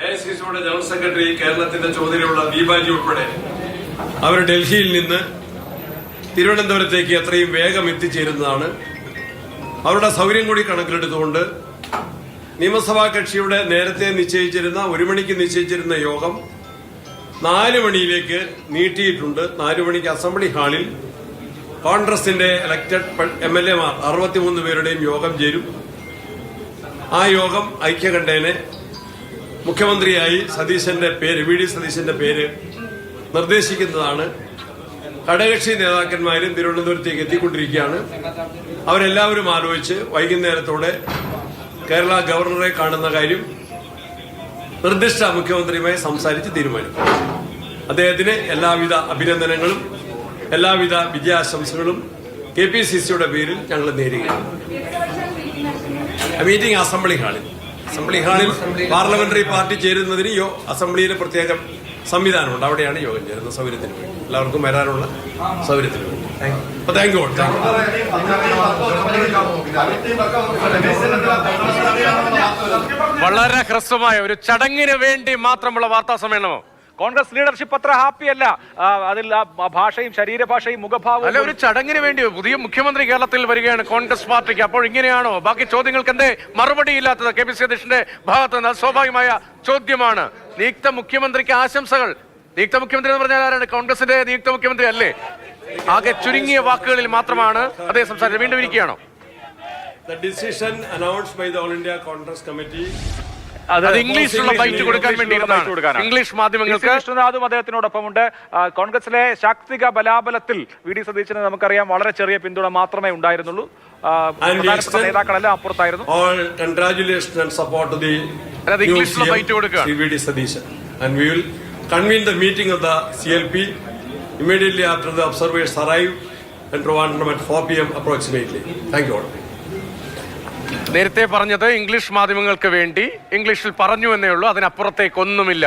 AICCയുടെ general secretary കേരളത്തിന്റെ ചുമതലയുള്ള ദീപാജി ഉൾപ്പെടെ അവർ ഡൽഹിയിൽ നിന്ന് തിരുവനന്തപുരത്തേക്ക് എത്രയും വേഗം എത്തിച്ചേരുന്നതാണ്. അവരുടെ സൗകര്യം കൂടി കണക്കിലെടുത്തുകൊണ്ട് നിയമസഭാ കക്ഷിയുടെ നേരത്തെ നിശ്ചയിച്ചിരുന്ന 1 മണിക്ക് നിശ്ചയിച്ചിരുന്ന യോഗം 4 മണിയിലേക്ക് നീട്ടിയിട്ടുണ്ട്. 4 മണിക്ക് അസംബ്ലി ഹാളിൽ കോൺഗ്രസിന്റെ ഇലക്ടഡ് MLA-മാർ 63 പേരുടെയും യോഗം ചേരും. ആ യോഗം ഐക്യകണ്ഠേന മുഖ്യമന്ത്രിയായി സതീശന്റെ പേര് VD സതീശന്റെ പേര് നിർദ്ദേശിക്കുന്നതാണ്. ഘടകകക്ഷി നേതാക്കന്മാരും തിരുവനന്തപുരത്തേക്ക് എത്തിക്കൊണ്ടിരിക്കുകയാണ്. അവരെല്ലാവരും ആലോചിച്ച് വൈകുന്നേരത്തോടെ കേരള ഗവർണറെ കാണുന്ന കാര്യം നിർദ്ദിഷ്ട മുഖ്യമന്ത്രിയുമായി സംസാരിച്ച് തീരുമാനിക്കും. അദ്ദേഹത്തിന് എല്ലാവിധ അഭിനന്ദനങ്ങളും എല്ലാവിധ വിജയാശംസകളും KPCCയുടെ പേരിൽ ഞങ്ങൾ നേരുകയാണ്. മീറ്റിംഗ് അസംബ്ലി ഹാളിൽ പാർലമെന്ററി പാർട്ടി ചേരുന്നതിന് അസംബ്ലിയിലെ പ്രത്യേക സംവിധാനമുണ്ട്. അവിടെയാണ് യോഗം ചേരുന്ന സൗകര്യത്തിന് വേണ്ടി, എല്ലാവർക്കും വരാനുള്ള സൗകര്യത്തിന് വേണ്ടി. Thank you. വളരെ ഹ്രസ്വമായ ഒരു ചടങ്ങിന് വേണ്ടി മാത്രമുള്ള വാർത്താ സമ്മേളനമോ? കോൺഗ്രസ് ലീഡർഷിപ്പ് അത്ര ഹാപ്പി അല്ല. അതിൽ ഭാഷയും ശരീരഭാഷയും മുഖഭാവവും അല്ല, ഒരു ചടങ്ങിന് വേണ്ടി പുതിയ മുഖ്യമന്ത്രി കേരളത്തിൽ വരികയാണ് കോൺഗ്രസ് പാർട്ടിക്ക്. അപ്പോൾ ഇങ്ങനെയാണോ? ബാക്കി ചോദ്യങ്ങൾക്ക് എന്തേ മറുപടി ഇല്ലാത്തത്? KPCC അധ്യക്ഷന്റെ ഭാഗത്ത് നിന്ന് സ്വാഭാവികമായ ചോദ്യമാണ്. നിയുക്ത മുഖ്യമന്ത്രിക്ക് ആശംസകൾ. നിയുക്ത മുഖ്യമന്ത്രി എന്ന് പറഞ്ഞാൽ ആരാണ്? കോൺഗ്രസിന്റെ നിയുക്ത മുഖ്യമന്ത്രി അല്ലേ? ആകെ ചുരുങ്ങിയ വാക്കുകളിൽ മാത്രമാണ് അദ്ദേഹം സംസാരിച്ചത്. വീണ്ടും ഇരിക്കുകയാണോ? The decision announced by the All India Congress Committee അത് ഇംഗ്ലീഷിലുള്ള ബൈറ്റ് കൊടുക്കാൻ വേണ്ടി ഇംഗ്ലീഷ് മാധ്യമങ്ങൾക്ക്. വിഷ്ണുനാഥും അദ്ദേഹത്തിനോടൊപ്പമുണ്ട്. കോൺഗ്രസിലെ ശാക്തിക ബലാബലത്തിൽ VD സതീശന് നമുക്കറിയാം വളരെ ചെറിയ പിന്തുണ മാത്രമേ ഉണ്ടായിരുന്നുള്ളൂ. നേതാക്കളെല്ലാം അപ്പുറത്തായിരുന്നു. Congratulations and support to the ഇംഗ്ലീഷിലുള്ള ബൈറ്റ് കൊടുക്കുക. VD Satish, and we will convene the meeting of the CLP immediately after the observers arrive and Trivandrum at 4 PM approximately. Thank you all. നേരത്തെ പറഞ്ഞത് ഇംഗ്ലീഷ് മാധ്യമങ്ങൾക്ക് വേണ്ടി ഇംഗ്ലീഷിൽ പറഞ്ഞു എന്നേ ഉള്ളൂ, അതിനപ്പുറത്തേക്കൊന്നുമില്ല.